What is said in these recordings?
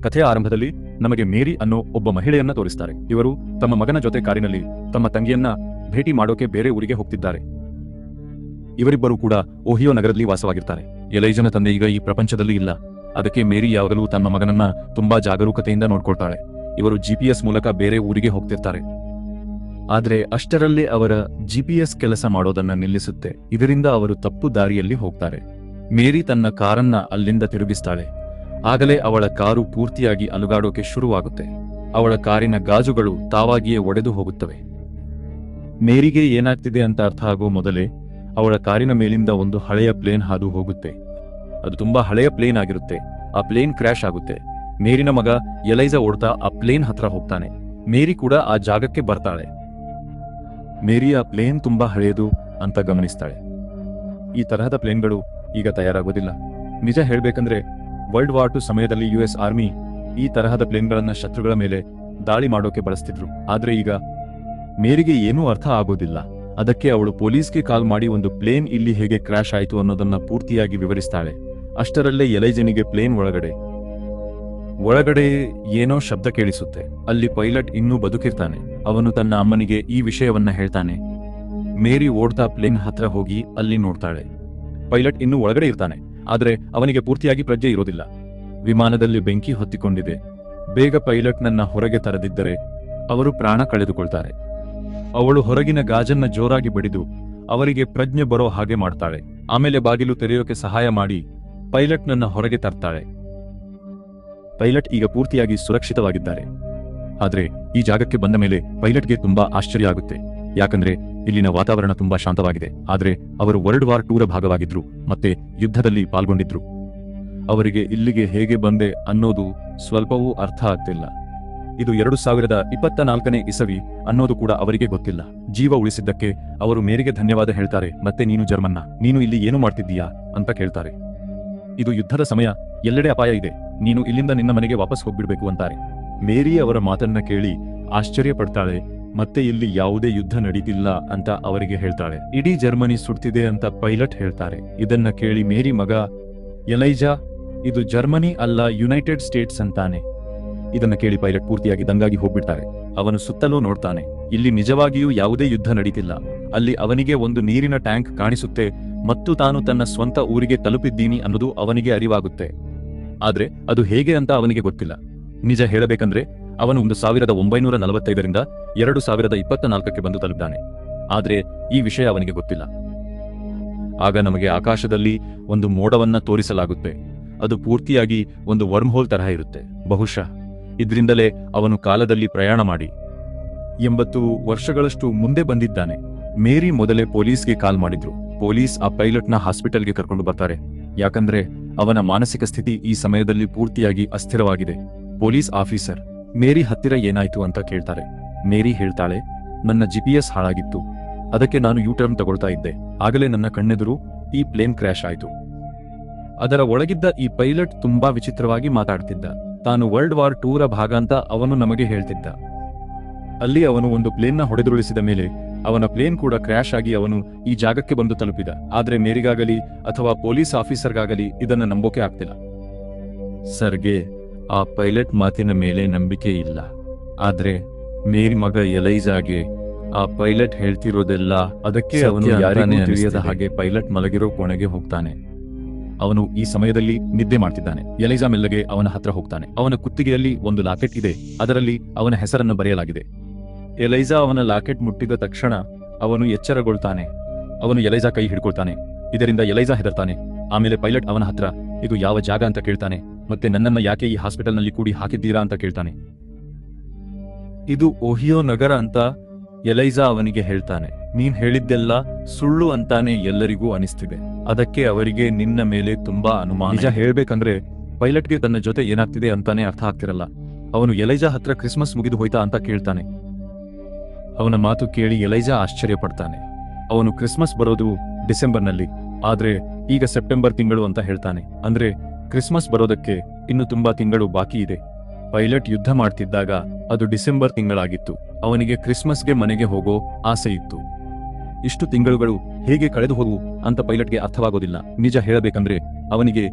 ಕಥೆಯ ಆರಂಭದಲ್ಲಿ ನಮಗೆ ಮೇರಿ ಅನ್ನೋ ಒಬ್ಬ ಮಹಿಳೆಯನ್ನ ತೋರಿಸ್ತಾರೆ. ಇವರು ತಮ್ಮ ಮಗನ ಜೊತೆ ಕಾರಿನಲ್ಲಿ ತಮ್ಮ ತಂಗಿಯನ್ನ ಭೇಟಿ ಮಾಡೋಕೆ ಬೇರೆ ಊರಿಗೆ ಹೋಗ್ತಿದ್ದಾರೆ. ಇವರಿಬ್ಬರು ಕೂಡ ಓಹಿಯೋ ನಗರದಲ್ಲಿ ವಾಸವಾಗಿರ್ತಾರೆ. ಎಲೈಜನ ತಂದೆ ಈಗ ಈ ಪ್ರಪಂಚದಲ್ಲಿ ಇಲ್ಲ. ಅದಕ್ಕೆ ಮೇರಿ ಯಾವಾಗಲೂ ತನ್ನ ಮಗನನ್ನ ತುಂಬಾ ಜಾಗರೂಕತೆಯಿಂದ ನೋಡ್ಕೊಳ್ತಾಳೆ. ಇವರು GPS ಮೂಲಕ ಬೇರೆ ಊರಿಗೆ ಹೋಗ್ತಿರ್ತಾರೆ. ಆದ್ರೆ ಅಷ್ಟರಲ್ಲೇ ಅವರ GPS ಕೆಲಸ ಮಾಡೋದನ್ನ ನಿಲ್ಲಿಸುತ್ತೆ. ಇದರಿಂದ ಅವರು ತಪ್ಪು ದಾರಿಯಲ್ಲಿ ಹೋಗ್ತಾರೆ. ಮೇರಿ ತನ್ನ ಕಾರನ್ನ ಅಲ್ಲಿಂದ ತಿರುಗಿಸ್ತಾಳೆ. ಆಗಲೇ ಅವಳ ಕಾರು ಪೂರ್ತಿಯಾಗಿ ಅಲುಗಾಡೋಕೆ ಶುರುವಾಗುತ್ತೆ. ಅವಳ ಕಾರಿನ ಗಾಜುಗಳು ತಾವಾಗಿಯೇ ಒಡೆದು ಹೋಗುತ್ತವೆ. ಮೇರಿಗೆ ಏನಾಗ್ತಿದೆ ಅಂತ ಅರ್ಥ ಆಗೋ ಮೊದಲೇ ಅವಳ ಕಾರಿನ ಮೇಲಿಂದ ಒಂದು ಹಳೆಯ ಪ್ಲೇನ್ ಹಾದು ಹೋಗುತ್ತೆ. ಅದು ತುಂಬಾ ಹಳೆಯ ಪ್ಲೇನ್ ಆಗಿರುತ್ತೆ. ಆ ಪ್ಲೇನ್ ಕ್ರ್ಯಾಶ್ ಆಗುತ್ತೆ. ಮೇರಿನ ಮಗ ಎಲೈಜಾ ಓಡ್ತಾ ಆ ಪ್ಲೇನ್ ಹತ್ರ ಹೋಗ್ತಾನೆ. ಮೇರಿ ಕೂಡ ಆ ಜಾಗಕ್ಕೆ ಬರ್ತಾಳೆ. ಮೇರಿ ಆ ಪ್ಲೇನ್ ತುಂಬಾ ಹಳೆಯದು ಅಂತ ಗಮನಿಸ್ತಾಳೆ. ಈ ತರಹದ ಪ್ಲೇನ್ಗಳು ಈಗ ತಯಾರಾಗೋದಿಲ್ಲ. ನಿಜ ಹೇಳ್ಬೇಕಂದ್ರೆ ವರ್ಲ್ಡ್ ವಾರ್ II ಸಮಯದಲ್ಲಿ US ಆರ್ಮಿ ಈ ತರಹದ ಪ್ಲೇನ್ಗಳನ್ನ ಶತ್ರುಗಳ ಮೇಲೆ ದಾಳಿ ಮಾಡೋಕೆ ಬಳಸ್ತಿದ್ರು. ಆದ್ರೆ ಈಗ ಮೇರಿಗೆ ಏನೂ ಅರ್ಥ ಆಗೋದಿಲ್ಲ. ಅದಕ್ಕೆ ಅವಳು ಪೊಲೀಸ್ಗೆ ಕಾಲ್ ಮಾಡಿ ಒಂದು ಪ್ಲೇನ್ ಇಲ್ಲಿ ಹೇಗೆ ಕ್ರ್ಯಾಶ್ ಆಯಿತು ಅನ್ನೋದನ್ನ ಪೂರ್ತಿಯಾಗಿ ವಿವರಿಸ್ತಾಳೆ. ಅಷ್ಟರಲ್ಲೇ ಎಲೈಜನಿಗೆ ಪ್ಲೇನ್ ಒಳಗಡೆ ಏನೋ ಶಬ್ದ ಕೇಳಿಸುತ್ತೆ. ಅಲ್ಲಿ ಪೈಲಟ್ ಇನ್ನೂ ಬದುಕಿರ್ತಾನೆ. ಅವನು ತನ್ನ ಅಮ್ಮನಿಗೆ ಈ ವಿಷಯವನ್ನ ಹೇಳ್ತಾನೆ. ಮೇರಿ ಓಡ್ತಾ ಪ್ಲೇನ್ ಹತ್ರ ಹೋಗಿ ಅಲ್ಲಿ ನೋಡ್ತಾಳೆ. ಪೈಲಟ್ ಇನ್ನೂ ಒಳಗಡೆ ಇರ್ತಾನೆ. ಆದ್ರೆ ಅವನಿಗೆ ಪೂರ್ತಿಯಾಗಿ ಪ್ರಜ್ಞೆ ಇರೋದಿಲ್ಲ. ವಿಮಾನದಲ್ಲಿ ಬೆಂಕಿ ಹೊತ್ತಿಕೊಂಡಿದೆ. ಬೇಗ ಪೈಲಟ್ನನ್ನ ಹೊರಗೆ ತರದಿದ್ದರೆ ಅವರು ಪ್ರಾಣ ಕಳೆದುಕೊಳ್ತಾರೆ. ಅವಳು ಹೊರಗಿನ ಗಾಜನ್ನ ಜೋರಾಗಿ ಬಡಿದು ಅವರಿಗೆ ಪ್ರಜ್ಞೆ ಬರೋ ಹಾಗೆ ಮಾಡ್ತಾಳೆ. ಆಮೇಲೆ ಬಾಗಿಲು ತೆರೆಯೋಕೆ ಸಹಾಯ ಮಾಡಿ ಪೈಲಟ್ನನ್ನ ಹೊರಗೆ ತರ್ತಾಳೆ. ಪೈಲಟ್ ಈಗ ಪೂರ್ತಿಯಾಗಿ ಸುರಕ್ಷಿತವಾಗಿದ್ದಾರೆ. ಆದ್ರೆ ಈ ಜಾಗಕ್ಕೆ ಬಂದ ಮೇಲೆ ಪೈಲಟ್ಗೆ ತುಂಬಾ ಆಶ್ಚರ್ಯ ಆಗುತ್ತೆ. ಯಾಕಂದ್ರೆ ಇಲ್ಲಿನ ವಾತಾವರಣ ತುಂಬಾ ಶಾಂತವಾಗಿದೆ. ಆದ್ರೆ ಅವರು ವರ್ಲ್ಡ್ ವಾರ್ II ಭಾಗವಾಗಿದ್ರು ಮತ್ತೆ ಯುದ್ಧದಲ್ಲಿ ಪಾಲ್ಗೊಂಡಿದ್ರು. ಅವರಿಗೆ ಇಲ್ಲಿಗೆ ಹೇಗೆ ಬಂದೆ ಅನ್ನೋದು ಸ್ವಲ್ಪವೂ ಅರ್ಥ ಆಗ್ತಿಲ್ಲ. ಇದು 2024ನೇ ಇಸವಿ ಅನ್ನೋದು ಕೂಡ ಅವರಿಗೆ ಗೊತ್ತಿಲ್ಲ. ಜೀವ ಉಳಿಸಿದ್ದಕ್ಕೆ ಅವರು ಮೇರಿಗೆ ಧನ್ಯವಾದ ಹೇಳ್ತಾರೆ. ಮತ್ತೆ ನೀನು ಜರ್ಮನ್ನ, ನೀನು ಇಲ್ಲಿ ಏನು ಮಾಡ್ತಿದ್ದೀಯಾ ಅಂತ ಕೇಳ್ತಾರೆ. ಇದು ಯುದ್ಧದ ಸಮಯ, ಎಲ್ಲೆಡೆ ಅಪಾಯ ಇದೆ, ನೀನು ಇಲ್ಲಿಂದ ನಿನ್ನ ಮನೆಗೆ ವಾಪಸ್ ಹೋಗ್ಬಿಡ್ಬೇಕು ಅಂತಾರೆ. ಮೇರಿ ಅವರ ಮಾತನ್ನ ಕೇಳಿ ಆಶ್ಚರ್ಯ ಪಡ್ತಾಳೆ. ಮತ್ತೆ ಇಲ್ಲಿ ಯಾವುದೇ ಯುದ್ಧ ನಡೀತಿಲ್ಲ ಅಂತ ಅವರಿಗೆ ಹೇಳ್ತಾಳೆ. ಇಡೀ ಜರ್ಮನಿ ಸುಡ್ತಿದೆ ಅಂತ ಪೈಲಟ್ ಹೇಳ್ತಾರೆ. ಇದನ್ನ ಕೇಳಿ ಮೇರಿ ಮಗ ಎಲೈಜಾ, ಇದು ಜರ್ಮನಿ ಅಲ್ಲ, ಯುನೈಟೆಡ್ ಸ್ಟೇಟ್ಸ್ ಅಂತಾನೆ. ಇದನ್ನ ಕೇಳಿ ಪೈಲಟ್ ಪೂರ್ತಿಯಾಗಿ ದಂಗಾಗಿ ಹೋಗ್ಬಿಡ್ತಾರೆ. ಅವನು ಸುತ್ತಲೂ ನೋಡ್ತಾನೆ. ಇಲ್ಲಿ ನಿಜವಾಗಿಯೂ ಯಾವುದೇ ಯುದ್ಧ ನಡೀತಿಲ್ಲ. ಅಲ್ಲಿ ಅವನಿಗೆ ಒಂದು ನೀರಿನ ಟ್ಯಾಂಕ್ ಕಾಣಿಸುತ್ತೆ ಮತ್ತು ತಾನು ತನ್ನ ಸ್ವಂತ ಊರಿಗೆ ತಲುಪಿದ್ದೀನಿ ಅನ್ನೋದು ಅವನಿಗೆ ಅರಿವಾಗುತ್ತೆ. ಆದ್ರೆ ಅದು ಹೇಗೆ ಅಂತ ಅವನಿಗೆ ಗೊತ್ತಿಲ್ಲ. ನಿಜ ಹೇಳಬೇಕಂದ್ರೆ ಅವನು 1945ರಿಂದ 2024ಕ್ಕೆ ಬಂದು ತಲುಪಿದ್ದಾನೆ. ಆದ್ರೆ ಈ ವಿಷಯ ಅವನಿಗೆ ಗೊತ್ತಿಲ್ಲ. ಆಗ ನಮಗೆ ಆಕಾಶದಲ್ಲಿ ಒಂದು ಮೋಡವನ್ನ ತೋರಿಸಲಾಗುತ್ತೆ. ಅದು ಪೂರ್ತಿಯಾಗಿ ಒಂದು ವರ್ಮ್ ಹೋಲ್ ತರಹ ಇರುತ್ತೆ. ಬಹುಶಃ ಇದರಿಂದಲೇ ಅವನು ಕಾಲದಲ್ಲಿ ಪ್ರಯಾಣ ಮಾಡಿ 80 ವರ್ಷಗಳಷ್ಟು ಮುಂದೆ ಬಂದಿದ್ದಾನೆ. ಮೇರಿ ಮೊದಲೇ ಪೊಲೀಸ್ಗೆ ಕಾಲ್ ಮಾಡಿದ್ರು. ಪೊಲೀಸ್ ಆ ಪೈಲಟ್ನ ಹಾಸ್ಪಿಟಲ್ಗೆ ಕರ್ಕೊಂಡು ಬರ್ತಾರೆ. ಯಾಕಂದ್ರೆ ಅವನ ಮಾನಸಿಕ ಸ್ಥಿತಿ ಈ ಸಮಯದಲ್ಲಿ ಪೂರ್ತಿಯಾಗಿ ಅಸ್ಥಿರವಾಗಿದೆ. ಪೊಲೀಸ್ ಆಫೀಸರ್ ಮೇರಿ ಹತ್ತಿರ ಏನಾಯ್ತು ಅಂತ ಕೇಳ್ತಾರೆ. ಮೇರಿ ಹೇಳ್ತಾಳೆ, ನನ್ನ GPS ಹಾಳಾಗಿತ್ತು, ಅದಕ್ಕೆ ನಾನು U-ಟರ್ನ್ ತಗೊಳ್ತಾ ಇದ್ದೆ. ಆಗಲೇ ನನ್ನ ಕಣ್ಣೆದುರು ಈ ಪ್ಲೇನ್ ಕ್ರ್ಯಾಶ್ ಆಯ್ತು. ಅದರ ಒಳಗಿದ್ದ ಈ ಪೈಲಟ್ ತುಂಬಾ ವಿಚಿತ್ರವಾಗಿ ಮಾತಾಡ್ತಿದ್ದ. ತಾನು ವರ್ಲ್ಡ್ ವಾರ್ II ಭಾಗ ಅಂತ ಅವನು ನಮಗೆ ಹೇಳ್ತಿದ್ದ. ಅಲ್ಲಿ ಅವನು ಒಂದು ಪ್ಲೇನ್ನ ಹೊಡೆದುರುಳಿಸಿದ ಮೇಲೆ ಅವನ ಪ್ಲೇನ್ ಕೂಡ ಕ್ರ್ಯಾಶ್ ಆಗಿ ಅವನು ಈ ಜಾಗಕ್ಕೆ ಬಂದು ತಲುಪಿದ. ಆದ್ರೆ ಮೇರಿಗಾಗಲಿ ಅಥವಾ ಪೊಲೀಸ್ ಆಫೀಸರ್ಗಾಗಲಿ ಇದನ್ನ ನಂಬೋಕೆ ಆಗ್ತಿಲ್ಲ. ಸರ್ಗೆ ಆ ಪೈಲಟ್ ಮಾತಿನ ಮೇಲೆ ನಂಬಿಕೆ ಇಲ್ಲ. ಆದ್ರೆ ಮೇರಿ ಮಗ ಎಲೈಜಾಗೆ ಆ ಪೈಲಟ್ ಹೇಳ್ತಿರೋದೆಲ್ಲ ಅದಕ್ಕೆ ಅವನು ಯಾರಿಗೂ ತಿಳಿಯದ ಹಾಗೆ ಪೈಲಟ್ ಮಲಗಿರೋ ಕೋಣೆಗೆ ಹೋಗ್ತಾನೆ. ಅವನು ಈ ಸಮಯದಲ್ಲಿ ನಿದ್ದೆ ಮಾಡ್ತಿದ್ದಾನೆ. ಎಲೈಜಾ ಮೆಲ್ಲಗೆ ಅವನ ಹತ್ರ ಹೋಗ್ತಾನೆ. ಅವನ ಕುತ್ತಿಗೆಯಲ್ಲಿ ಒಂದು ಲಾಕೆಟ್ ಇದೆ. ಅದರಲ್ಲಿ ಅವನ ಹೆಸರನ್ನು ಬರೆಯಲಾಗಿದೆ. ಎಲೈಜಾ ಅವನ ಲಾಕೆಟ್ ಮುಟ್ಟಿದ ತಕ್ಷಣ ಅವನು ಎಚ್ಚರಗೊಳ್ತಾನೆ. ಅವನು ಎಲೈಜಾ ಕೈ ಹಿಡ್ಕೊಳ್ತಾನೆ. ಇದರಿಂದ ಎಲೈಜಾ ಹೆದರ್ತಾನೆ. ಆಮೇಲೆ ಪೈಲಟ್ ಅವನ ಹತ್ರ ಇದು ಯಾವ ಜಾಗ ಅಂತ ಕೇಳ್ತಾನೆ. ಮತ್ತೆ ನನ್ನನ್ನ ಯಾಕೆ ಈ ಹಾಸ್ಪಿಟಲ್ನಲ್ಲಿ ಕೂಡಿ ಹಾಕಿದ್ದೀರಾ ಅಂತ ಕೇಳ್ತಾನೆ. ಇದು ಓಹಿಯೋ ನಗರ ಅಂತ ಎಲೈಜಾ ಅವನಿಗೆ ಹೇಳ್ತಾನೆ. ನೀನ್ ಹೇಳಿದ್ದೆಲ್ಲ ಸುಳ್ಳು ಅಂತಾನೆ ಎಲ್ಲರಿಗೂ ಅನಿಸ್ತಿದೆ. ಅದಕ್ಕೆ ಅವರಿಗೆ ನಿನ್ನ ಮೇಲೆ ತುಂಬಾ ಅನುಮಾನ. ನಿಜ ಹೇಳ್ಬೇಕಂದ್ರೆ ಪೈಲಟ್ಗೆ ತನ್ನ ಜೊತೆ ಏನಾಗ್ತಿದೆ ಅಂತಾನೆ ಅರ್ಥ ಆಗ್ತಿರಲ್ಲ. ಅವನು ಎಲೈಜಾ ಹತ್ರ ಕ್ರಿಸ್ಮಸ್ ಮುಗಿದು ಹೋಯ್ತಾ ಅಂತ ಕೇಳ್ತಾನೆ. ಅವನ ಮಾತು ಕೇಳಿ ಎಲೈಜಾ ಆಶ್ಚರ್ಯ ಪಡ್ತಾನೆ. ಅವನು ಕ್ರಿಸ್ಮಸ್ ಬರೋದು ಡಿಸೆಂಬರ್ನಲ್ಲಿ, ಆದ್ರೆ ಈಗ ಸೆಪ್ಟೆಂಬರ್ ತಿಂಗಳು ಅಂತ ಹೇಳ್ತಾನೆ. ಅಂದ್ರೆ ಕ್ರಿಸ್ಮಸ್ ಬರೋದಕ್ಕೆ ಇನ್ನು ತುಂಬಾ ತಿಂಗಳು ಬಾಕಿ ಇದೆ. ಪೈಲಟ್ ಯುದ್ಧ ಮಾಡ್ತಿದ್ದಾಗ ಅದು ಡಿಸೆಂಬರ್ ತಿಂಗಳಾಗಿತ್ತು. ಅವನಿಗೆ ಕ್ರಿಸ್ಮಸ್ಗೆ ಮನೆಗೆ ಹೋಗೋ ಆಸೆ ಇತ್ತು. ಇಷ್ಟು ತಿಂಗಳುಗಳು ಹೇಗೆ ಕಳೆದು ಹೋಗು ಅಂತ ಪೈಲಟ್ಗೆ ಅರ್ಥವಾಗೋದಿಲ್ಲ. ನಿಜ ಹೇಳಬೇಕಂದ್ರೆ ಅವನಿಗೆ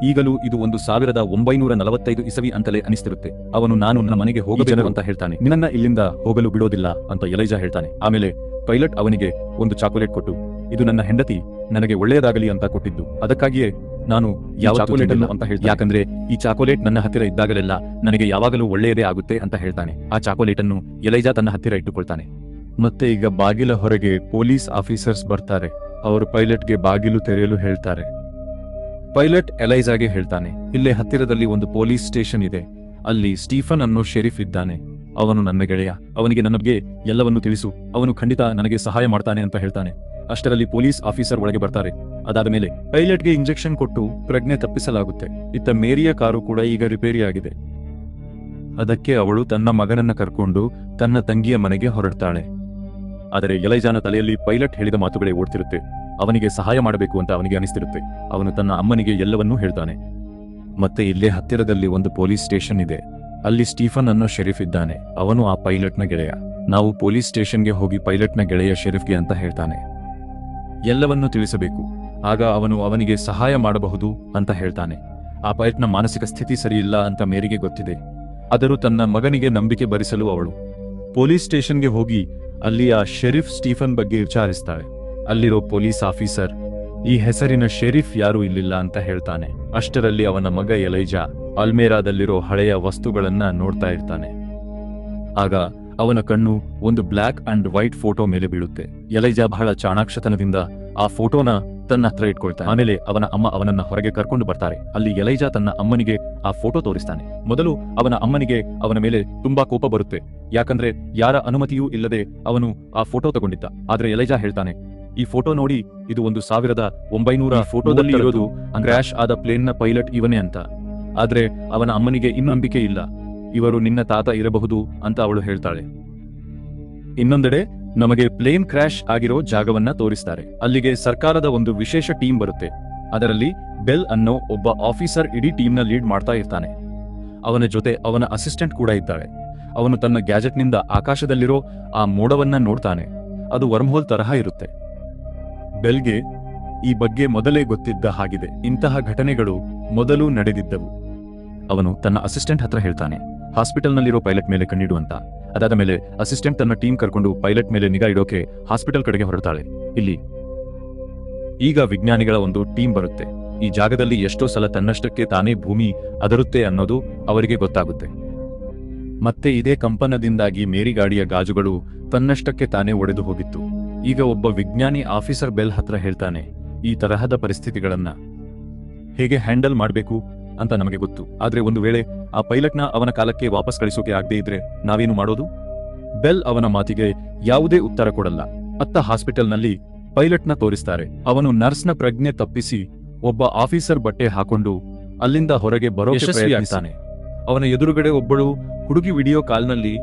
ಈಗಲೂ ಇದು 1945 ಇಸವಿ ಅಂತಲೇ ಅನಿಸ್ತಿರುತ್ತೆ. ಅವನು ನಾನು ನನ್ನ ಮನೆಗೆ ಹೋಗಬೇಕು ಅಂತ ಹೇಳ್ತಾನೆ. ನಿನ್ನ ಇಲ್ಲಿಂದ ಹೋಗಲು ಬಿಡೋದಿಲ್ಲ ಅಂತ ಎಲೈಜಾ ಹೇಳ್ತಾನೆ. ಆಮೇಲೆ ಪೈಲಟ್ ಅವನಿಗೆ ಒಂದು ಚಾಕೊಲೇಟ್ ಕೊಟ್ಟು, ಇದು ನನ್ನ ಹೆಂಡತಿ ನನಗೆ ಒಳ್ಳೆಯದಾಗಲಿ ಅಂತ ಕೊಟ್ಟಿದ್ದು, ಅದಕ್ಕಾಗಿಯೇ ನಾನು ಯಾವ ಚಾಕೊಲೇಟ್ ಅನ್ನು ಅಂತ ಹೇಳ್ತಾನೆ. ಯಾಕಂದ್ರೆ ಈ ಚಾಕೊಲೇಟ್ ನನ್ನ ಹತ್ತಿರ ಇದ್ದಾಗಲೆಲ್ಲ ನನಗೆ ಯಾವಾಗಲೂ ಒಳ್ಳೆಯದೇ ಆಗುತ್ತೆ ಅಂತ ಹೇಳ್ತಾನೆ. ಆ ಚಾಕೊಲೇಟ್ ಅನ್ನು ಎಲೈಜಾ ತನ್ನ ಹತ್ತಿರ ಇಟ್ಟುಕೊಳ್ತಾನೆ. ಮತ್ತೆ ಈಗ ಬಾಗಿಲ ಹೊರಗೆ ಪೊಲೀಸ್ ಆಫೀಸರ್ಸ್ ಬರ್ತಾರೆ. ಅವರು ಪೈಲಟ್ಗೆ ಬಾಗಿಲು ತೆರೆಯಲು ಹೇಳ್ತಾರೆ. ಪೈಲಟ್ ಎಲೈಜಾಗೆ ಹೇಳ್ತಾನೆ, ಇಲ್ಲೇ ಹತ್ತಿರದಲ್ಲಿ ಒಂದು ಪೊಲೀಸ್ ಸ್ಟೇಷನ್ ಇದೆ, ಅಲ್ಲಿ ಸ್ಟೀಫನ್ ಅನ್ನೋ ಶೆರೀಫ್ ಇದ್ದಾನೆ, ಅವನು ನನ್ನ ಗೆಳೆಯ, ಅವನಿಗೆ ನನಗೆ ಎಲ್ಲವನ್ನೂ ತಿಳಿಸು, ಅವನು ಖಂಡಿತ ನನಗೆ ಸಹಾಯ ಮಾಡ್ತಾನೆ ಅಂತ ಹೇಳ್ತಾನೆ. ಅಷ್ಟರಲ್ಲಿ ಪೊಲೀಸ್ ಆಫೀಸರ್ ಒಳಗೆ ಬರ್ತಾರೆ. ಅದಾದ ಮೇಲೆ ಪೈಲಟ್ಗೆ ಇಂಜೆಕ್ಷನ್ ಕೊಟ್ಟು ಪ್ರಜ್ಞೆ ತಪ್ಪಿಸಲಾಗುತ್ತೆ. ಇತ್ತ ಮೇರಿಯ ಕಾರು ಕೂಡ ಈಗ ರಿಪೇರಿ ಆಗಿದೆ. ಅದಕ್ಕೆ ಅವಳು ತನ್ನ ಮಗನನ್ನ ಕರ್ಕೊಂಡು ತನ್ನ ತಂಗಿಯ ಮನೆಗೆ ಹೊರಡ್ತಾಳೆ. ಆದರೆ ಎಲೈಜಾನ ತಲೆಯಲ್ಲಿ ಪೈಲಟ್ ಹೇಳಿದ ಮಾತುಗಳೇ ಓಡ್ತಿರುತ್ತೆ. ಅವನಿಗೆ ಸಹಾಯ ಮಾಡಬೇಕು ಅಂತ ಅವನಿಗೆ ಅನಿಸ್ತಿರುತ್ತೆ. ಅವನು ತನ್ನ ಅಮ್ಮನಿಗೆ ಎಲ್ಲವನ್ನೂ ಹೇಳ್ತಾನೆ. ಮತ್ತೆ ಇಲ್ಲೇ ಹತ್ತಿರದಲ್ಲಿ ಒಂದು ಪೊಲೀಸ್ ಸ್ಟೇಷನ್ ಇದೆ, ಅಲ್ಲಿ ಸ್ಟೀಫನ್ ಅನ್ನೋ ಶೆರೀಫ್ ಇದ್ದಾನೆ, ಅವನು ಆ ಪೈಲಟ್ನ ಗೆಳೆಯ, ನಾವು ಪೊಲೀಸ್ ಸ್ಟೇಷನ್ಗೆ ಹೋಗಿ ಪೈಲಟ್ನ ಗೆಳೆಯ ಶೆರೀಫ್ಗೆ ಅಂತ ಹೇಳ್ತಾನೆ. ಎಲ್ಲವನ್ನೂ ತಿಳಿಸಬೇಕು, ಆಗ ಅವನು ಅವನಿಗೆ ಸಹಾಯ ಮಾಡಬಹುದು ಅಂತ ಹೇಳ್ತಾನೆ. ಆ ಪೈಲಟ್ನ ಮಾನಸಿಕ ಸ್ಥಿತಿ ಸರಿಯಿಲ್ಲ ಅಂತ ಮೇರಿಗೆ ಗೊತ್ತಿದೆ. ಆದರೂ ತನ್ನ ಮಗನಿಗೆ ನಂಬಿಕೆ ಬರಿಸಲು ಅವಳು ಪೊಲೀಸ್ ಸ್ಟೇಷನ್ಗೆ ಹೋಗಿ ಅಲ್ಲಿ ಆ ಶೆರೀಫ್ ಸ್ಟೀಫನ್ ಬಗ್ಗೆ ವಿಚಾರಿಸ್ತಾಳೆ. ಅಲ್ಲಿರೋ ಪೊಲೀಸ್ ಆಫೀಸರ್ ಈ ಹೆಸರಿನ ಶೆರೀಫ್ ಯಾರೂ ಇಲ್ಲಿಲ್ಲ ಅಂತ ಹೇಳ್ತಾನೆ. ಅಷ್ಟರಲ್ಲಿ ಅವನ ಮಗ ಎಲೈಜಾ ಅಲ್ಮೇರಾದಲ್ಲಿರೋ ಹಳೆಯ ವಸ್ತುಗಳನ್ನ ನೋಡ್ತಾ ಇರ್ತಾನೆ. ಆಗ ಅವನ ಕಣ್ಣು ಒಂದು ಬ್ಲ್ಯಾಕ್ ಅಂಡ್ ವೈಟ್ ಫೋಟೋ ಮೇಲೆ ಬೀಳುತ್ತೆ. ಎಲೈಜಾ ಬಹಳ ಚಾಣಾಕ್ಷತನದಿಂದ ಆ ಫೋಟೋನ ತನ್ನ ಹತ್ರ ಇಟ್ಕೊಳ್ತಾನೆ. ಆಮೇಲೆ ಅವನ ಅಮ್ಮ ಅವನನ್ನ ಹೊರಗೆ ಕರ್ಕೊಂಡು ಬರ್ತಾರೆ. ಅಲ್ಲಿ ಎಲೈಜಾ ತನ್ನ ಅಮ್ಮನಿಗೆ ಆ ಫೋಟೋ ತೋರಿಸ್ತಾನೆ. ಮೊದಲು ಅವನ ಅಮ್ಮನಿಗೆ ಅವನ ಮೇಲೆ ತುಂಬಾ ಕೋಪ ಬರುತ್ತೆ, ಯಾಕಂದ್ರೆ ಯಾರ ಅನುಮತಿಯೂ ಇಲ್ಲದೆ ಅವನು ಆ ಫೋಟೋ ತಗೊಂಡಿದ್ದ. ಆದ್ರೆ ಎಲೈಜಾ ಹೇಳ್ತಾನೆ, ಈ ಫೋಟೋ ನೋಡಿ, ಇದು 1900 ಫೋಟೋದಲ್ಲಿ ಇರೋದು ಕ್ರ್ಯಾಶ್ ಆದ ಪ್ಲೇನ್ನ ಪೈಲಟ್ ಇವನೇ ಅಂತ. ಆದ್ರೆ ಅವನ ಅಮ್ಮನಿಗೆ ಇನ್ನೂ ನಂಬಿಕೆ ಇಲ್ಲ, ಇವರು ನಿನ್ನ ತಾತ ಇರಬಹುದು ಅಂತ ಅವಳು ಹೇಳ್ತಾಳೆ. ಇನ್ನೊಂದೆಡೆ ನಮಗೆ ಪ್ಲೇನ್ ಕ್ರ್ಯಾಶ್ ಆಗಿರೋ ಜಾಗವನ್ನ ತೋರಿಸ್ತಾರೆ. ಅಲ್ಲಿಗೆ ಸರ್ಕಾರದ ಒಂದು ವಿಶೇಷ ಟೀಮ್ ಬರುತ್ತೆ. ಅದರಲ್ಲಿ ಬೆಲ್ ಅನ್ನೋ ಒಬ್ಬ ಆಫೀಸರ್ ಇಡೀ ಟೀಮ್ನ ಲೀಡ್ ಮಾಡ್ತಾ ಇರ್ತಾನೆ. ಅವನ ಜೊತೆ ಅವನ ಅಸಿಸ್ಟೆಂಟ್ ಕೂಡ ಇದ್ದಾಳೆ. ಅವನು ತನ್ನ ಗ್ಯಾಜೆಟ್ನಿಂದ ಆಕಾಶದಲ್ಲಿರೋ ಆ ಮೋಡವನ್ನ ನೋಡ್ತಾನೆ. ಅದು ವರ್ಮ್ಹೋಲ್ ತರಹ ಇರುತ್ತೆ. ಬೆಲ್ಗೆ ಈ ಬಗ್ಗೆ ಮೊದಲೇ ಗೊತ್ತಿದ್ದ ಹಾಗಿದೆ. ಇಂತಹ ಘಟನೆಗಳು ಮೊದಲು ನಡೆದಿದ್ದವು. ಅವನು ತನ್ನ ಅಸಿಸ್ಟೆಂಟ್ ಹತ್ರ ಹೇಳ್ತಾನೆ, ಹಾಸ್ಪಿಟಲ್ನಲ್ಲಿರೋ ಪೈಲಟ್ ಮೇಲೆ ಕಣ್ಣಿಡು ಅಂತ. ಅದಾದ ಮೇಲೆ ಅಸಿಸ್ಟೆಂಟ್ ತನ್ನ ಟೀಮ್ ಕರ್ಕೊಂಡು ಪೈಲಟ್ ಮೇಲೆ ನಿಗಾ ಇಡೋಕೆ ಹಾಸ್ಪಿಟಲ್ ಕಡೆಗೆ ಹೊರಡ್ತಾಳೆ. ಇಲ್ಲಿ ಈಗ ವಿಜ್ಞಾನಿಗಳ ಒಂದು ಟೀಮ್ ಬರುತ್ತೆ. ಈ ಜಾಗದಲ್ಲಿ ಎಷ್ಟೋ ಸಲ ತನ್ನಷ್ಟಕ್ಕೆ ತಾನೇ ಭೂಮಿ ಅದರುತ್ತೆ ಅನ್ನೋದು ಅವರಿಗೆ ಗೊತ್ತಾಗುತ್ತೆ. ಮತ್ತೆ ಇದೇ ಕಂಪನದಿಂದಾಗಿ ಮೇರಿ ಗಾಡಿಯ ಗಾಜುಗಳು ತನ್ನಷ್ಟಕ್ಕೆ ತಾನೇ ಒಡೆದು ಹೋಗಿತ್ತು. ಈಗ ಒಬ್ಬ ವಿಜ್ಞಾನಿ ಆಫೀಸರ್ ಬೆಲ್ ಹತ್ರ ಹೇಳ್ತಾನೆ, ಈ ತರಹದ ಪರಿಸ್ಥಿತಿಗಳನ್ನ ಹೇಗೆ ಹ್ಯಾಂಡಲ್ ಮಾಡಬೇಕು ಅಂತ ನಮಗೆ ಗೊತ್ತು. ಆದ್ರೆ ಒಂದು ವೇಳೆ ಆ ಪೈಲಟ್ನ ಅವನ ಕಾಲಕ್ಕೆ ವಾಪಸ್ ಕಳಿಸೋಕೆ ಆಗದೆ ಇದ್ರೆ ನಾವೇನು ಮಾಡೋದು? ಬೆಲ್ ಅವನ ಮಾತಿಗೆ ಯಾವುದೇ ಉತ್ತರ ಕೊಡಲ್ಲ. ಅತ್ತ ಹಾಸ್ಪಿಟಲ್ನಲ್ಲಿ ಪೈಲಟ್ನ ತೋರಿಸ್ತಾರೆ. ಅವನು ನರ್ಸ್ನ ಪ್ರಜ್ಞೆ ತಪ್ಪಿಸಿ ಒಬ್ಬ ಆಫೀಸರ್ ಬಟ್ಟೆ ಹಾಕೊಂಡು ಅಲ್ಲಿಂದ ಹೊರಗೆ ಬರೋ ಯಶಸ್ವಿಯಾಗ್ತಾನೆ. ಅವನ ಎದುರುಗಡೆ ಒಬ್ಬಳು ಹುಡುಗಿ ವಿಡಿಯೋ ಕಾಲ್ನಲ್ಲಿ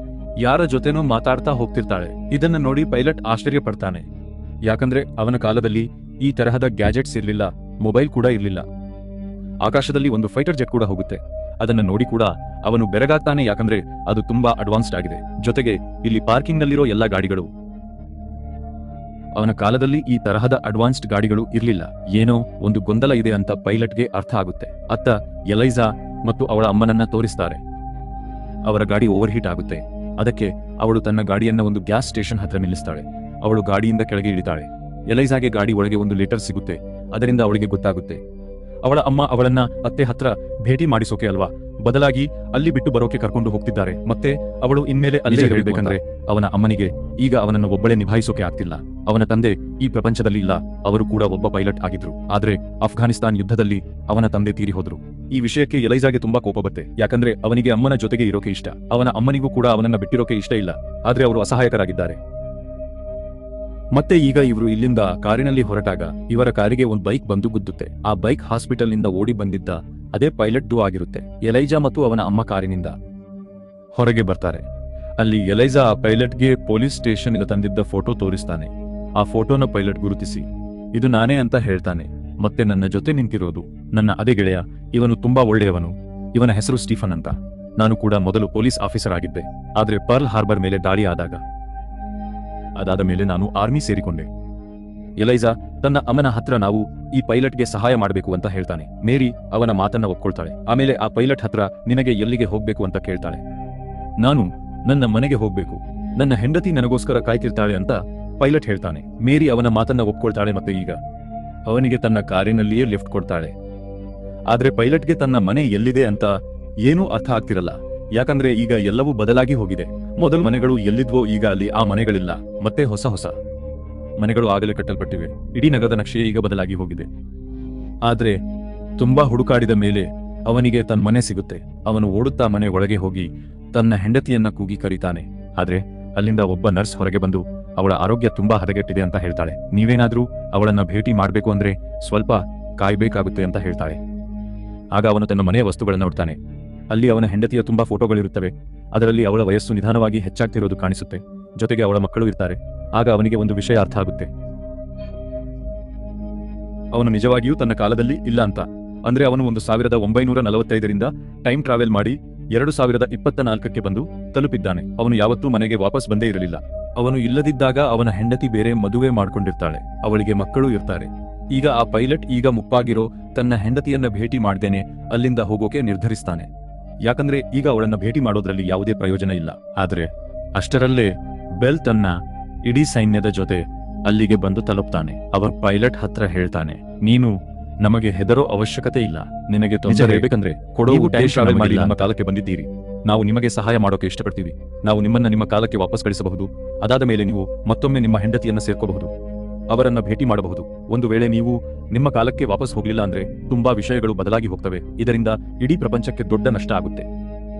ಯಾರ ಜೊತೆನೋ ಮಾತಾಡ್ತಾ ಹೋಗ್ತಿರ್ತಾಳೆ. ಇದನ್ನ ನೋಡಿ ಪೈಲಟ್ ಆಶ್ಚರ್ಯ ಪಡ್ತಾನೆ. ಯಾಕಂದ್ರೆ ಅವನ ಕಾಲದಲ್ಲಿ ಈ ತರಹದ ಗ್ಯಾಜೆಟ್ಸ್ ಇರ್ಲಿಲ್ಲ, ಮೊಬೈಲ್ ಕೂಡ ಇರ್ಲಿಲ್ಲ. ಆಕಾಶದಲ್ಲಿ ಒಂದು ಫೈಟರ್ ಜೆಟ್ ಕೂಡ ಹೋಗುತ್ತೆ. ಅದನ್ನ ನೋಡಿ ಕೂಡ ಅವನು ಬೆರಗಾಗ್ತಾನೆ, ಯಾಕಂದ್ರೆ ಅದು ತುಂಬಾ ಅಡ್ವಾನ್ಸ್ಡ್ ಆಗಿದೆ. ಜೊತೆಗೆ ಇಲ್ಲಿ ಪಾರ್ಕಿಂಗ್ ನಲ್ಲಿರೋ ಎಲ್ಲಾ ಗಾಡಿಗಳು, ಅವನ ಕಾಲದಲ್ಲಿ ಈ ತರಹದ ಅಡ್ವಾನ್ಸ್ಡ್ ಗಾಡಿಗಳು ಇರ್ಲಿಲ್ಲ. ಏನೋ ಒಂದು ಗೊಂದಲ ಇದೆ ಅಂತ ಪೈಲಟ್ಗೆ ಅರ್ಥ ಆಗುತ್ತೆ. ಅತ್ತ ಎಲೈಜಾ ಮತ್ತು ಅವಳ ಅಮ್ಮನನ್ನ ತೋರಿಸ್ತಾರೆ. ಅವರ ಗಾಡಿ ಓವರ್ ಹೀಟ್ ಆಗುತ್ತೆ. ಅದಕ್ಕೆ ಅವಳು ತನ್ನ ಗಾಡಿಯನ್ನ ಒಂದು ಗ್ಯಾಸ್ ಸ್ಟೇಷನ್ ಹತ್ರ ನಿಲ್ಲಿಸ್ತಾಳೆ. ಅವಳು ಗಾಡಿಯಿಂದ ಕೆಳಗೆ ಇಳಿತಾಳೆ. ಎಲೈಜಾಗೆ ಗಾಡಿ ಒಳಗೆ ಒಂದು ಲೆಟರ್ ಸಿಗುತ್ತೆ. ಅದರಿಂದ ಅವಳಿಗೆ ಗೊತ್ತಾಗುತ್ತೆ, ಅವಳ ಅಮ್ಮ ಅವಳನ್ನ ಅತ್ತೆ ಹತ್ರ ಭೇಟಿ ಮಾಡಿಸೋಕೆ ಅಲ್ವಾ, ಬದಲಾಗಿ ಅಲ್ಲಿ ಬಿಟ್ಟು ಬರೋಕೆ ಕರ್ಕೊಂಡು ಹೋಗ್ತಿದ್ದಾರೆ. ಮತ್ತೆ ಅವಳು ಇನ್ಮೇಲೆ ಅಲ್ಲೇ ಇರಬೇಕಂದ್ರೆ ಅವನ ಅಮ್ಮನಿಗೆ ಈಗ ಅವನನ್ನು ಒಬ್ಬಳೇ ನಿಭಾಯಿಸೋಕೆ ಆಗ್ತಿಲ್ಲ. ಅವನ ತಂದೆ ಈ ಪ್ರಪಂಚದಲ್ಲಿ ಇಲ್ಲ, ಅವರು ಕೂಡ ಒಬ್ಬ ಪೈಲಟ್ ಆಗಿದ್ರು. ಆದ್ರೆ ಅಫ್ಘಾನಿಸ್ತಾನ್ ಯುದ್ಧದಲ್ಲಿ ಅವನ ತಂದೆ ತೀರಿ ಹೋದ್ರು. ಈ ವಿಷಯಕ್ಕೆ ಎಲೈಜಾಗೆ ತುಂಬಾ ಕೋಪ ಬರುತ್ತೆ. ಯಾಕಂದ್ರೆ ಅವನಿಗೆ ಅಮ್ಮನ ಜೊತೆಗೆ ಇರೋಕೆ ಇಷ್ಟ, ಅವನ ಅಮ್ಮನಿಗೂ ಕೂಡ ಅವನನ್ನ ಬಿಟ್ಟಿರೋಕೆ ಇಷ್ಟ ಇಲ್ಲ. ಆದ್ರೆ ಅವರು ಅಸಹಾಯಕರಾಗಿದ್ದಾರೆ. ಮತ್ತೆ ಈಗ ಇವರು ಇಲ್ಲಿಂದ ಕಾರಿನಲ್ಲಿ ಹೊರಟಾಗ ಇವರ ಕಾರಿಗೆ ಒಂದು ಬೈಕ್ ಬಂದು ಗುದ್ದುತ್ತೆ. ಆ ಬೈಕ್ ಹಾಸ್ಪಿಟಲ್ ನಿಂದ ಓಡಿ ಬಂದಿದ್ದ ಅದೇ ಪೈಲಟ್ದು ಆಗಿರುತ್ತೆ. ಎಲೈಜಾ ಮತ್ತು ಅವನ ಅಮ್ಮ ಕಾರಿನಿಂದ ಹೊರಗೆ ಬರ್ತಾರೆ. ಅಲ್ಲಿ ಎಲೈಜಾ ಆ ಪೈಲಟ್ಗೆ ಪೊಲೀಸ್ ಸ್ಟೇಷನ್ ಇಂದ ತಂದಿದ್ದ ಫೋಟೋ ತೋರಿಸ್ತಾನೆ. ಆ ಫೋಟೋನ ಪೈಲಟ್ ಗುರುತಿಸಿ ಇದು ನಾನೇ ಅಂತ ಹೇಳ್ತಾನೆ. ಮತ್ತೆ ನನ್ನ ಜೊತೆ ನಿಂತಿರೋದು ನನ್ನ ಅದೇ ಗೆಳೆಯ, ಇವನು ತುಂಬಾ ಒಳ್ಳೆಯವನು, ಇವನ ಹೆಸರು ಸ್ಟೀಫನ್ ಅಂತ. ನಾನು ಕೂಡ ಮೊದಲು ಪೊಲೀಸ್ ಆಫೀಸರ್ ಆಗಿದ್ದೆ, ಆದ್ರೆ ಪರ್ಲ್ ಹಾರ್ಬರ್ ಮೇಲೆ ದಾಳಿ ಆದಾಗ ಅದಾದ ಮೇಲೆ ನಾನು ಆರ್ಮಿ ಸೇರಿಕೊಂಡೆ. ಎಲೈಸಾ ತನ್ನ ಅಮ್ಮನ ಹತ್ರ ನಾವು ಈ ಪೈಲಟ್ಗೆ ಸಹಾಯ ಮಾಡಬೇಕು ಅಂತ ಹೇಳ್ತಾನೆ. ಮೇರಿ ಅವನ ಮಾತನ್ನ ಒಪ್ಕೊಳ್ತಾಳೆ. ಆಮೇಲೆ ಆ ಪೈಲಟ್ ಹತ್ರ ನಿನಗೆ ಎಲ್ಲಿಗೆ ಹೋಗ್ಬೇಕು ಅಂತ ಕೇಳ್ತಾಳೆ. ನಾನು ನನ್ನ ಮನೆಗೆ ಹೋಗ್ಬೇಕು, ನನ್ನ ಹೆಂಡತಿ ನನಗೋಸ್ಕರ ಕಾಯ್ತಿರ್ತಾಳೆ ಅಂತ ಪೈಲಟ್ ಹೇಳ್ತಾನೆ. ಮೇರಿ ಅವನ ಮಾತನ್ನ ಒಪ್ಕೊಳ್ತಾಳೆ ಮತ್ತು ಈಗ ಅವನಿಗೆ ತನ್ನ ಕಾರಿನಲ್ಲಿಯೇ ಲಿಫ್ಟ್ ಕೊಡ್ತಾಳೆ. ಆದ್ರೆ ಪೈಲಟ್ಗೆ ತನ್ನ ಮನೆ ಎಲ್ಲಿದೆ ಅಂತ ಏನೂ ಅರ್ಥ ಆಗ್ತಿರಲ್ಲ. ಯಾಕಂದ್ರೆ ಈಗ ಎಲ್ಲವೂ ಬದಲಾಗಿ ಹೋಗಿದೆ. ಮೊದಲು ಮನೆಗಳು ಎಲ್ಲಿದ್ವೋ ಈಗ ಅಲ್ಲಿ ಆ ಮನೆಗಳಿಲ್ಲ. ಮತ್ತೆ ಹೊಸ ಹೊಸ ಮನೆಗಳು ಆಗಲೇ ಕಟ್ಟಲ್ಪಟ್ಟಿವೆ. ಇಡೀ ನಗರದ ನಕ್ಷೆ ಈಗ ಬದಲಾಗಿ ಹೋಗಿದೆ. ಆದ್ರೆ ತುಂಬಾ ಹುಡುಕಾಡಿದ ಮೇಲೆ ಅವನಿಗೆ ತನ್ನ ಮನೆ ಸಿಗುತ್ತೆ. ಅವನು ಓಡುತ್ತಾ ಮನೆ ಒಳಗೆ ಹೋಗಿ ತನ್ನ ಹೆಂಡತಿಯನ್ನ ಕೂಗಿ ಕರೀತಾನೆ. ಆದ್ರೆ ಅಲ್ಲಿಂದ ಒಬ್ಬ ನರ್ಸ್ ಹೊರಗೆ ಬಂದು ಅವಳ ಆರೋಗ್ಯ ತುಂಬಾ ಹದಗೆಟ್ಟಿದೆ ಅಂತ ಹೇಳ್ತಾಳೆ. ನೀವೇನಾದ್ರೂ ಅವಳನ್ನ ಭೇಟಿ ಮಾಡ್ಬೇಕು ಅಂದ್ರೆ ಸ್ವಲ್ಪ ಕಾಯ್ಬೇಕಾಗುತ್ತೆ ಅಂತ ಹೇಳ್ತಾಳೆ. ಆಗ ಅವನು ತನ್ನ ಮನೆಯ ವಸ್ತುಗಳನ್ನ ನೋಡ್ತಾನೆ. ಅಲ್ಲಿ ಅವನ ಹೆಂಡತಿಯ ತುಂಬಾ ಫೋಟೋಗಳಿರುತ್ತವೆ. ಅದರಲ್ಲಿ ಅವಳ ವಯಸ್ಸು ನಿಧಾನವಾಗಿ ಹೆಚ್ಚಾಗ್ತಿರೋದು ಕಾಣಿಸುತ್ತೆ. ಜೊತೆಗೆ ಅವಳ ಮಕ್ಕಳು ಇರ್ತಾರೆ. ಆಗ ಅವನಿಗೆ ಒಂದು ವಿಷಯ ಅರ್ಥ ಆಗುತ್ತೆ. ಅವನು ನಿಜವಾಗಿಯೂ ತನ್ನ ಕಾಲದಲ್ಲಿ ಇಲ್ಲ ಅಂತ. ಅಂದ್ರೆ ಅವನು 1945ರಿಂದ ಟೈಮ್ ಟ್ರಾವೆಲ್ ಮಾಡಿ 2024ಕ್ಕೆ ಬಂದು ತಲುಪಿದ್ದಾನೆ. ಅವನು ಯಾವತ್ತೂ ಮನೆಗೆ ವಾಪಸ್ ಬಂದೇ ಇರಲಿಲ್ಲ. ಅವನು ಇಲ್ಲದಿದ್ದಾಗ ಅವನ ಹೆಂಡತಿ ಬೇರೆ ಮದುವೆ ಮಾಡ್ಕೊಂಡಿರ್ತಾಳೆ. ಅವಳಿಗೆ ಮಕ್ಕಳು ಇರ್ತಾರೆ. ಈಗ ಆ ಪೈಲಟ್ ಈಗ ಮುಪ್ಪಾಗಿರೋ ತನ್ನ ಹೆಂಡತಿಯನ್ನ ಭೇಟಿ ಮಾಡ್ದೇನೆ ಅಲ್ಲಿಂದ ಹೋಗೋಕೆ ನಿರ್ಧರಿಸ್ತಾನೆ. ಯಾಕಂದ್ರೆ ಈಗ ಅವಳನ್ನ ಭೇಟಿ ಮಾಡೋದ್ರಲ್ಲಿ ಯಾವುದೇ ಪ್ರಯೋಜನ ಇಲ್ಲ. ಆದ್ರೆ ಅಷ್ಟರಲ್ಲೇ ಬೆಲ್ ತನ್ನ ಇಡೀ ಸೈನ್ಯದ ಜೊತೆ ಅಲ್ಲಿಗೆ ಬಂದು ತಲುಪ್ತಾನೆ. ಅವನ್ ಪೈಲಟ್ ಹತ್ರ ಹೇಳ್ತಾನೆ, ನೀನು ನಮಗೆ ಹೆದರೋ ಅವಶ್ಯಕತೆ ಇಲ್ಲ. ನಿನಗೆ ತೊಂದರೆ ಬೇಕಂದ್ರೆ ಕೊಡೋ ಟೈಮ್ ಟ್ರಾವೆಲ್ ಮಾಡಿ ನಮ್ಮ ಕಾಲಕ್ಕೆ ಬಂದಿದ್ದೀರಿ. ನಾವು ನಿಮಗೆ ಸಹಾಯ ಮಾಡೋಕೆ ಇಷ್ಟಪಡ್ತೀವಿ. ನಾವು ನಿಮ್ಮನ್ನ ನಿಮ್ಮ ಕಾಲಕ್ಕೆ ವಾಪಸ್ ಕಳಿಸಬಹುದು. ಅದಾದ ಮೇಲೆ ನೀವು ಮತ್ತೊಮ್ಮೆ ನಿಮ್ಮ ಹೆಂಡತಿಯನ್ನ ಸೇರ್ಕೋಬಹುದು, ಅವರನ್ನ ಭೇಟಿ ಮಾಡಬಹುದು. ಒಂದು ವೇಳೆ ನೀವು ನಿಮ್ಮ ಕಾಲಕ್ಕೆ ವಾಪಸ್ ಹೋಗ್ಲಿಲ್ಲ ಅಂದ್ರೆ ತುಂಬಾ ವಿಷಯಗಳು ಬದಲಾಗಿ ಹೋಗ್ತವೆ. ಇದರಿಂದ ಇಡೀ ಪ್ರಪಂಚಕ್ಕೆ ದೊಡ್ಡ ನಷ್ಟ ಆಗುತ್ತೆ.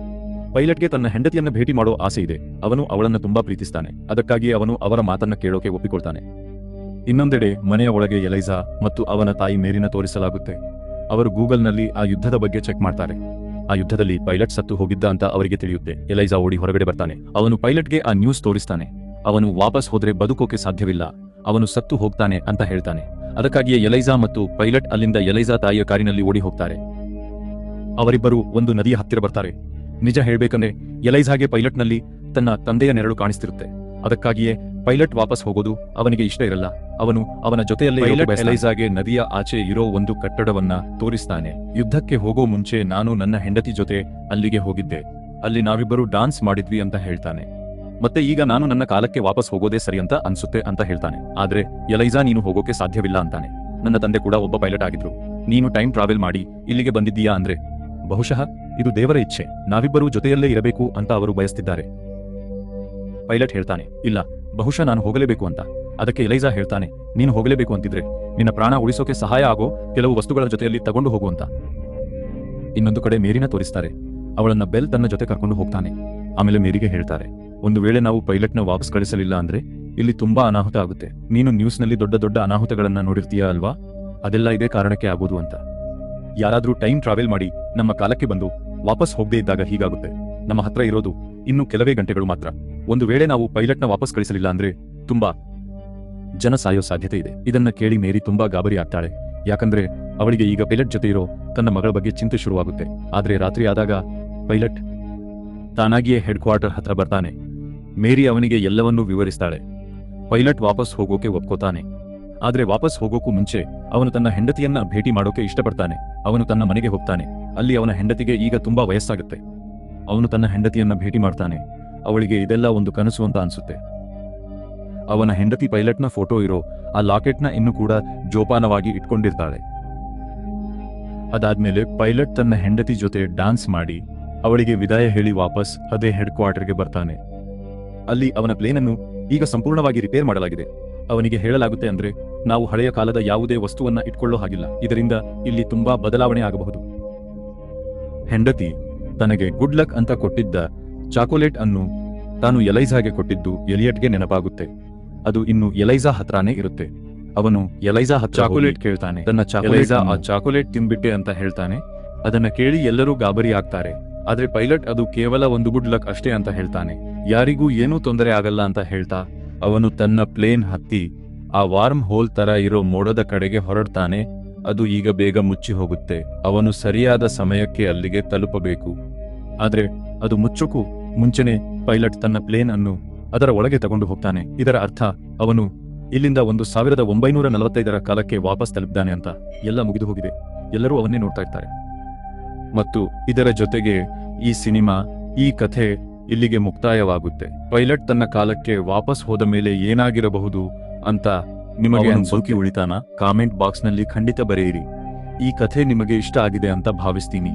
ಪೈಲಟ್ಗೆ ತನ್ನ ಹೆಂಡತಿಯನ್ನ ಭೇಟಿ ಮಾಡೋ ಆಸೆ ಇದೆ. ಅವನು ಅವಳನ್ನ ತುಂಬಾ ಪ್ರೀತಿಸ್ತಾನೆ. ಅದಕ್ಕಾಗಿ ಅವನು ಅವರ ಮಾತನ್ನ ಕೇಳೋಕೆ ಒಪ್ಪಿಕೊಳ್ತಾನೆ. ಇನ್ನೊಂದೆಡೆ ಮನೆಯ ಒಳಗೆ ಎಲೈಸಾ ಮತ್ತು ಅವನ ತಾಯಿ ಮೇರಿನ ತೋರಿಸಲಾಗುತ್ತೆ. ಅವರು ಗೂಗಲ್ನಲ್ಲಿ ಆ ಯುದ್ಧದ ಬಗ್ಗೆ ಚೆಕ್ ಮಾಡ್ತಾರೆ. ಆ ಯುದ್ಧದಲ್ಲಿ ಪೈಲಟ್ ಸತ್ತು ಹೋಗಿದ್ದ ಅಂತ ಅವರಿಗೆ ತಿಳಿಯುತ್ತೆ. ಎಲೈಸಾ ಓಡಿ ಹೊರಗಡೆ ಬರ್ತಾನೆ. ಅವನು ಪೈಲಟ್ಗೆ ಆ ನ್ಯೂಸ್ ತೋರಿಸ್ತಾನೆ. ಅವನು ವಾಪಸ್ ಹೋದ್ರೆ ಬದುಕೋಕೆ ಸಾಧ್ಯವಿಲ್ಲ, ಅವನು ಸತ್ತು ಹೋಗ್ತಾನೆ ಅಂತ ಹೇಳ್ತಾನೆ. ಅದಕ್ಕಾಗಿಯೇ ಎಲೈಸಾ ಮತ್ತು ಪೈಲಟ್ ಅಲ್ಲಿಂದ ಎಲೈಸಾ ತಾಯಿಯ ಕಾರಿನಲ್ಲಿ ಓಡಿ ಹೋಗ್ತಾರೆ. ಅವರಿಬ್ಬರು ಒಂದು ನದಿಯ ಹತ್ತಿರ ಬರ್ತಾರೆ. ನಿಜ ಹೇಳ್ಬೇಕಂದ್ರೆ ಎಲೈಸಾಗೆ ಪೈಲಟ್ನಲ್ಲಿ ತನ್ನ ತಂದೆಯ ನೆರಳು ಕಾಣಿಸ್ತಿರುತ್ತೆ. ಅದಕ್ಕಾಗಿಯೇ ಪೈಲಟ್ ವಾಪಸ್ ಹೋಗೋದು ಅವನಿಗೆ ಇಷ್ಟ ಇರಲ್ಲ. ಅವನು ಅವನ ಜೊತೆಯಲ್ಲೇ ಎಲೈಸಾಗೆ ನದಿಯ ಆಚೆ ಇರೋ ಒಂದು ಕಟ್ಟಡವನ್ನ ತೋರಿಸ್ತಾನೆ. ಯುದ್ಧಕ್ಕೆ ಹೋಗೋ ಮುಂಚೆ ನಾನು ನನ್ನ ಹೆಂಡತಿ ಜೊತೆ ಅಲ್ಲಿಗೆ ಹೋಗಿದ್ದೆ. ಅಲ್ಲಿ ನಾವಿಬ್ಬರು ಡಾನ್ಸ್ ಮಾಡಿದ್ವಿ ಅಂತ ಹೇಳ್ತಾನೆ. ಮತ್ತೆ ಈಗ ನಾನು ನನ್ನ ಕಾಲಕ್ಕೆ ವಾಪಸ್ ಹೋಗೋದೇ ಸರಿ ಅಂತ ಅನ್ಸುತ್ತೆ ಅಂತ ಹೇಳ್ತಾನೆ. ಆದ್ರೆ ಎಲೈಸಾ ನೀನು ಹೋಗೋಕೆ ಸಾಧ್ಯವಿಲ್ಲ ಅಂತಾನೆ. ನನ್ನ ತಂದೆ ಕೂಡ ಒಬ್ಬ ಪೈಲಟ್ ಆಗಿದ್ರು. ನೀನು ಟೈಮ್ ಟ್ರಾವೆಲ್ ಮಾಡಿ ಇಲ್ಲಿಗೆ ಬಂದಿದ್ದೀಯಾ ಅಂದ್ರೆ ಬಹುಶಃ ಇದು ದೇವರ ಇಚ್ಛೆ. ನಾವಿಬ್ಬರೂ ಜೊತೆಯಲ್ಲೇ ಇರಬೇಕು ಅಂತ ಅವರು ಬಯಸ್ತಿದ್ದಾರೆ. ಪೈಲಟ್ ಹೇಳ್ತಾನೆ, ಇಲ್ಲ, ಬಹುಶಃ ನಾನು ಹೋಗಲೇಬೇಕು ಅಂತ. ಅದಕ್ಕೆ ಎಲೈಸಾ ಹೇಳ್ತಾನೆ, ನೀನು ಹೋಗಲೇಬೇಕು ಅಂತಿದ್ರೆ ನಿನ್ನ ಪ್ರಾಣ ಉಳಿಸೋಕೆ ಸಹಾಯ ಆಗೋ ಕೆಲವು ವಸ್ತುಗಳ ಜೊತೆಯಲ್ಲಿ ತಗೊಂಡು ಹೋಗು ಅಂತ. ಇನ್ನೊಂದು ಕಡೆ ಮೇರಿನ ತೋರಿಸ್ತಾರೆ. ಅವಳನ್ನ ಬೆಲ್ ತನ್ನ ಜೊತೆ ಕರ್ಕೊಂಡು ಹೋಗ್ತಾನೆ. ಆಮೇಲೆ ಮೇರಿಗೆ ಹೇಳ್ತಾರೆ, ಒಂದು ವೇಳೆ ನಾವು ಪೈಲಟ್ನ ವಾಪಸ್ ಕಳಿಸಲಿಲ್ಲ ಅಂದ್ರೆ ಇಲ್ಲಿ ತುಂಬಾ ಅನಾಹುತ ಆಗುತ್ತೆ. ನೀನು ನ್ಯೂಸ್ನಲ್ಲಿ ದೊಡ್ಡ ದೊಡ್ಡ ಅನಾಹುತಗಳನ್ನ ನೋಡಿರ್ತೀಯ ಅಲ್ವಾ, ಅದೆಲ್ಲ ಇದೇ ಕಾರಣಕ್ಕೆ ಆಗೋದು ಅಂತ. ಯಾರಾದ್ರೂ ಟೈಮ್ ಟ್ರಾವೆಲ್ ಮಾಡಿ ನಮ್ಮ ಕಾಲಕ್ಕೆ ಬಂದು ವಾಪಸ್ ಹೋಗದೇ ಇದ್ದಾಗ ಹೀಗಾಗುತ್ತೆ. ನಮ್ಮ ಹತ್ರ ಇರೋದು ಇನ್ನು ಕೆಲವೇ ಗಂಟೆಗಳು ಮಾತ್ರ. ಒಂದು ವೇಳೆ ನಾವು ಪೈಲಟ್ನ ವಾಪಸ್ ಕಳಿಸಲಿಲ್ಲ ಅಂದ್ರೆ ತುಂಬಾ ಜನ ಸಾಯೋ ಸಾಧ್ಯತೆ ಇದೆ. ಇದನ್ನ ಕೇಳಿ ಮೇರಿ ತುಂಬಾ ಗಾಬರಿ ಆಗ್ತಾಳೆ. ಯಾಕಂದ್ರೆ ಅವಳಿಗೆ ಈಗ ಪೈಲಟ್ ಜೊತೆ ಇರೋ ತನ್ನ ಮಗಳ ಬಗ್ಗೆ ಚಿಂತೆ ಶುರುವಾಗುತ್ತೆ. ಆದ್ರೆ ರಾತ್ರಿ ಆದಾಗ ಪೈಲಟ್ ತಾನಾಗಿಯೇ ಹೆಡ್ ಕ್ವಾರ್ಟರ್ ಹತ್ರ ಬರ್ತಾನೆ. ಮೇರಿ ಅವನಿಗೆ ಎಲ್ಲವನ್ನೂ ವಿವರಿಸ್ತಾಳೆ. ಪೈಲಟ್ ವಾಪಸ್ ಹೋಗೋಕೆ ಒಪ್ಕೋತಾನೆ. ಆದ್ರೆ ವಾಪಸ್ ಹೋಗೋಕ್ಕೂ ಮುಂಚೆ ಅವನು ತನ್ನ ಹೆಂಡತಿಯನ್ನ ಭೇಟಿ ಮಾಡೋಕೆ ಇಷ್ಟಪಡ್ತಾನೆ. ಅವನು ತನ್ನ ಮನೆಗೆ ಹೋಗ್ತಾನೆ. ಅಲ್ಲಿ ಅವನ ಹೆಂಡತಿಗೆ ಈಗ ತುಂಬಾ ವಯಸ್ಸಾಗುತ್ತೆ. ಅವನು ತನ್ನ ಹೆಂಡತಿಯನ್ನ ಭೇಟಿ ಮಾಡ್ತಾನೆ. ಅವಳಿಗೆ ಇದೆಲ್ಲ ಒಂದು ಕನಸು ಅಂತ ಅನ್ಸುತ್ತೆ. ಅವನ ಹೆಂಡತಿ ಪೈಲಟ್ನ ಫೋಟೋ ಇರೋ ಆ ಲಾಕೆಟ್ನ ಇನ್ನೂ ಕೂಡ ಜೋಪಾನವಾಗಿ ಇಟ್ಕೊಂಡಿರ್ತಾಳೆ. ಅದಾದ್ಮೇಲೆ ಪೈಲಟ್ ತನ್ನ ಹೆಂಡತಿ ಜೊತೆ ಡಾನ್ಸ್ ಮಾಡಿ ಅವಳಿಗೆ ವಿದಾಯ ಹೇಳಿ ವಾಪಸ್ ಅದೇ ಹೆಡ್ ಕ್ವಾರ್ಟರ್ಗೆ ಬರ್ತಾನೆ. ಅಲ್ಲಿ ಅವನ ಪ್ಲೇನನ್ನು ಈಗ ಸಂಪೂರ್ಣವಾಗಿ ರಿಪೇರ್ ಮಾಡಲಾಗಿದೆ. ಅವನಿಗೆ ಹೇಳಲಾಗುತ್ತೆ ಅಂದ್ರೆ ನಾವು ಹಳೆಯ ಕಾಲದ ಯಾವುದೇ ವಸ್ತುವನ್ನ ಇಟ್ಕೊಳ್ಳೋ ಹಾಗಿಲ್ಲ. ಇದರಿಂದ ಇಲ್ಲಿ ತುಂಬಾ ಬದಲಾವಣೆ ಆಗಬಹುದು. ಹೆಂಡತಿ ತನಗೆ ಗುಡ್ ಲಕ್ ಅಂತ ಕೊಟ್ಟಿದ್ದ ಚಾಕೊಲೇಟ್ ಅನ್ನು ತಾನು ಎಲೈಸಾಗೆ ಕೊಟ್ಟಿದ್ದು ಎಲಿಯಟ್ಗೆ ನೆನಪಾಗುತ್ತೆ. ಅದು ಇನ್ನು ಎಲೈಸಾ ಹತ್ರಾನೇ ಇರುತ್ತೆ. ಅವನು ಎಲೈಸಾ ಚಾಕೊಲೇಟ್ ಕೇಳ್ತಾನೆ. ತನ್ನ ಎಲೈಸಾ ಆ ಚಾಕೊಲೇಟ್ ತಿನ್ಬಿಟ್ಟೆ ಅಂತ ಹೇಳ್ತಾನೆ. ಅದನ್ನ ಕೇಳಿ ಎಲ್ಲರೂ ಗಾಬರಿ ಆಗ್ತಾರೆ. ಆದ್ರೆ ಪೈಲಟ್ ಅದು ಕೇವಲ ಒಂದು ಗುಡ್ ಲಕ್ ಅಷ್ಟೇ ಅಂತ ಹೇಳ್ತಾನೆ. ಯಾರಿಗೂ ಏನೂ ತೊಂದರೆ ಆಗಲ್ಲ ಅಂತ ಹೇಳ್ತಾ ಅವನು ತನ್ನ ಪ್ಲೇನ್ ಹತ್ತಿ ಆ ವಾರ್ಮ್ ಹೋಲ್ ತರ ಇರೋ ಮೋಡದ ಕಡೆಗೆ ಹೊರಡ್ತಾನೆ. ಅದು ಈಗ ಬೇಗ ಮುಚ್ಚಿ ಹೋಗುತ್ತೆ. ಅವನು ಸರಿಯಾದ ಸಮಯಕ್ಕೆ ಅಲ್ಲಿಗೆ ತಲುಪಬೇಕು. ಆದ್ರೆ ಅದು ಮುಚ್ಚೋಕು ಮುಂಚೆನೆ ಪೈಲಟ್ ತನ್ನ ಪ್ಲೇನ್ ಅನ್ನು ಅದರ ಒಳಗೆ ತಗೊಂಡು ಹೋಗ್ತಾನೆ. ಇದರ ಅರ್ಥ ಅವನು ಇಲ್ಲಿಂದ 1945ರ ಕಾಲಕ್ಕೆ ವಾಪಸ್ ತಲುಪಿದ್ದಾನೆ ಅಂತ. ಎಲ್ಲ ಮುಗಿದು ಹೋಗಿದೆ. ಎಲ್ಲರೂ ಅವನ್ನೇ ನೋಡ್ತಾ ಇರ್ತಾರೆ. ಮತ್ತು ಇದರ ಜೊತೆಗೆ ಈ ಸಿನಿಮಾ, ಈ ಕಥೆ ಇಲ್ಲಿಗೆ ಮುಕ್ತಾಯವಾಗುತ್ತೆ. ಪೈಲಟ್ ತನ್ನ ಕಾಲಕ್ಕೆ ವಾಪಸ್ ಹೋದ ಮೇಲೆ ಏನಾಗಿರಬಹುದು ಅಂತ ನಿಮಗೆ ಬದುಕಿ ಉಳಿತಾನ? ಕಾಮೆಂಟ್ ಬಾಕ್ಸ್ನಲ್ಲಿ ಖಂಡಿತ ಬರೆಯಿರಿ. ಈ ಕಥೆ ನಿಮಗೆ ಇಷ್ಟ ಆಗಿದೆ ಅಂತ ಭಾವಿಸ್ತೀನಿ.